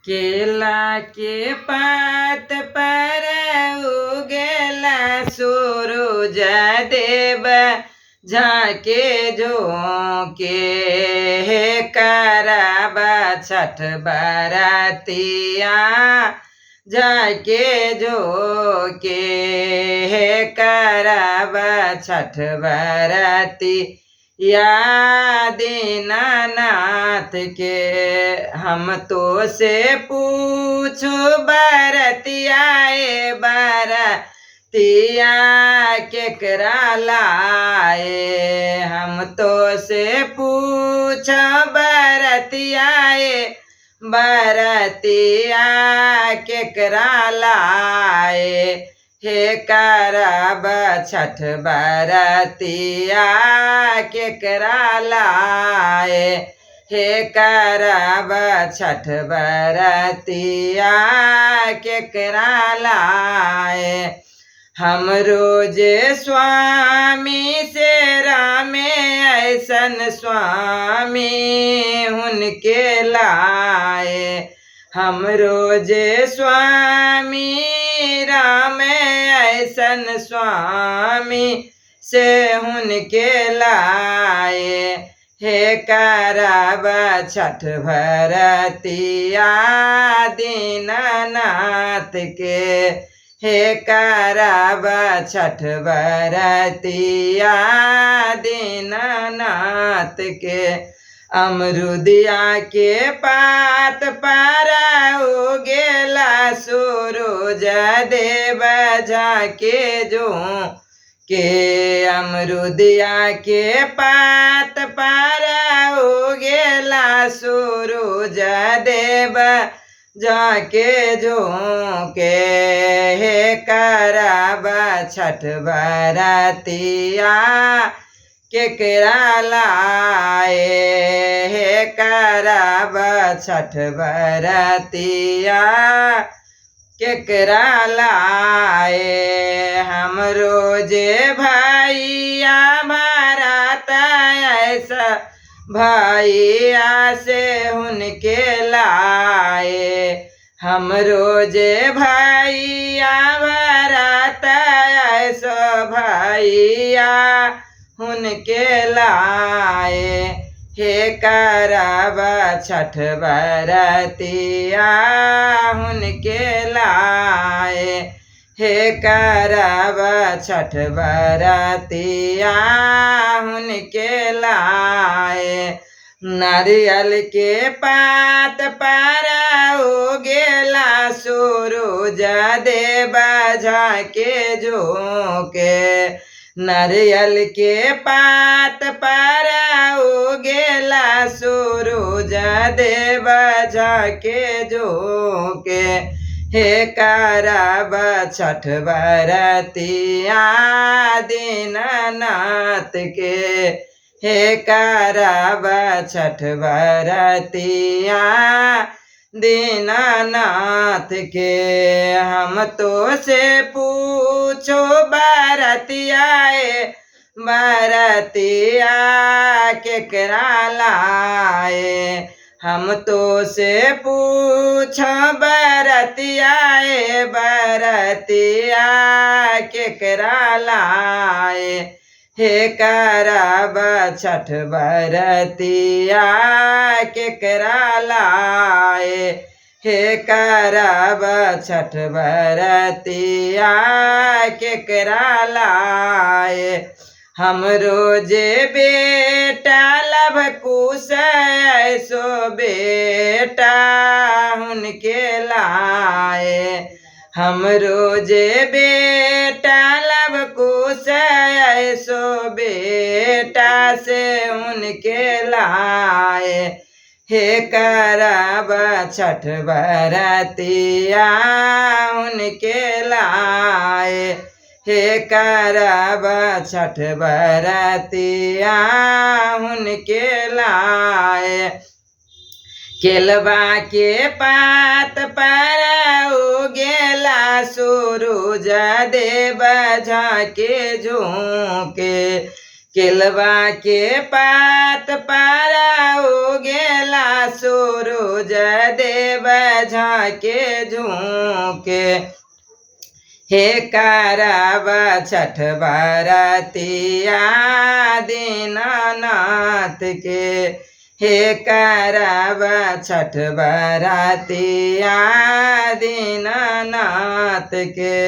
केला के पात पर उगेला सूरज देव झाके झोंके हे कराबा छठ बरातिया झाके झोंके हे कराबा छठ बराती या दीनानाथ के हम तो से पूछो बरतिया बरतिया केकरा लाए हम तो से पूछो बरतिया बरतिया केकरा लाए हे करब छठ बरतिया केकरा लाए हे करब छठ बरतिया केकरा लाए हम रोज स्वामी से रामे ऐसन स्वामी उनके लाए हम रोज स्वामी राम ऐसन स्वामी से उनके लाए हे करब छठ बरतिया दीनानाथ के हे करब छठ बरतिया दीनानाथ के अमरुदिया के पात पर उगेला सूरज देव झाके झोंके अमरुदिया के पात पर उगेला सूरज देव झाके झोंके हे करब छठ बरतिया केकरा लाए हे करब छठ बरतिया केकरा लाए हम रोजे भैया भरत ऐसा भैया से उनके लाए हम रोजे भैया भरत ऐसा भैया उनके लाए हे करब छठ बरतिया उनके लाए हे करब छठ बरतिया उनके लाए नारियल के पात पर उगेला सूरज देव झाके झोंके नारियल के पात पर उगेला सूरज देव झाके झोंके हे करब छठ बरतिया दीनानाथ के हे करब छठ बरतिया दीनानाथ के हम तो से पूछो बरतिया बरतिया केकरा लाए हम तो से पूछो बरतिया बरतिया केकरा लाए हे करब छठ बरतिया केकरा लाए हे करब छठ बरतिया केकरा लाए हम रोजे बेटा लभ कुश ऐसो बेटा उनके लाए हम रोजे बेटा लभ कुश ऐसो बेटा से उनके लाए हे करब छठ बरतिया उनके लाए हे करब छठ बरतिया उनके लाए केलवा के पात पर उगेला सूरज देव झाके झोंके केलवा के पात पर उगेला सूरज देव झाके झूके हे करब छठ बरतिया दीनानाथ के हे करब छठ बरतिया दीनानाथ के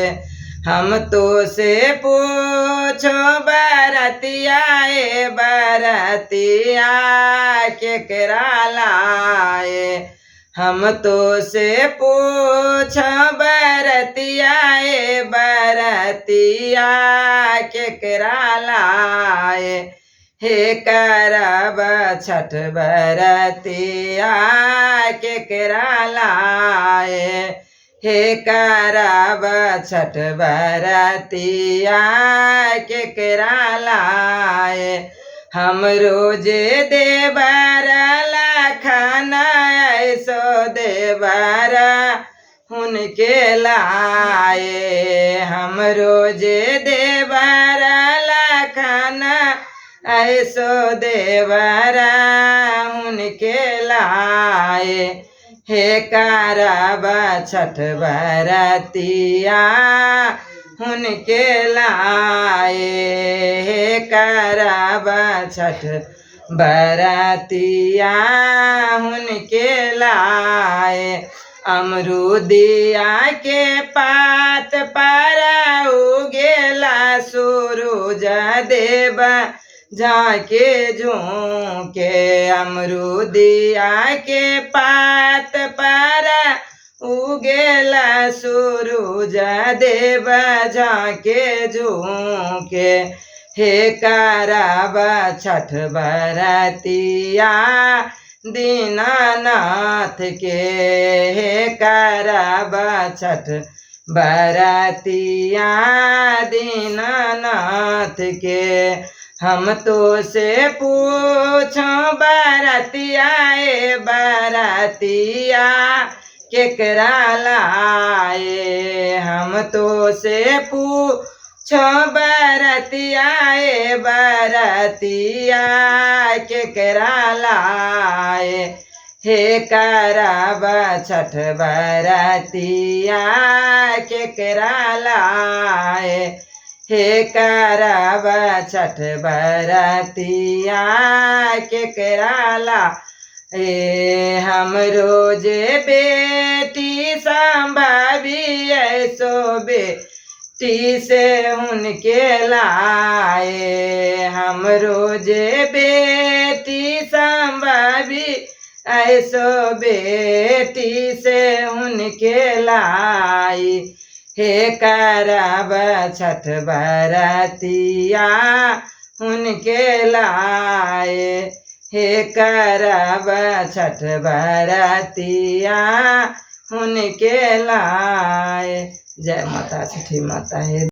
हम तो से पूछो बरतिया ए बरतिया केकरा लाए हम तो से पूछ बरतिया ए बरतिया केकरा लाए हे करब छठ बरतिया केकरा लाए हे करब छठ बरतिया केकरा लाए हम रोजे देवर लखन ऐसो देवर उनके लाए हम रोजे देवर लखन ऐसो देवर उनके लाए हे करब छठ बरतिया उनके लाए हे करब छठ बरतिया उनके लाए अमरूदिया के पात पर उगेला सूरज देव झाके झूके अमरूदिया के पात पर उगेला सूरज देव झाके झूके हे करब छठ बरतिया दीनानाथ के हे करब छठ बरतिया दीनानाथ के हम तो से पूछो बरतिया ए बरतिया केकरा लाए हम तो से पूछो बरतिया ए बरतिया केकरा लाए हे करब छठ बरतिया केकरा लाए हे करब छठ बरतिया केकरा लाए हम रोजे बेटी संभावी ऐसो बेटी से उनके लाए हम रोजे बेटी संभावी ऐसो बेटी से उनके लाई हे करब छठ बरतिया उनके लाए हे करब छठ बरतिया उनके लाए। जय माता छठी माता है।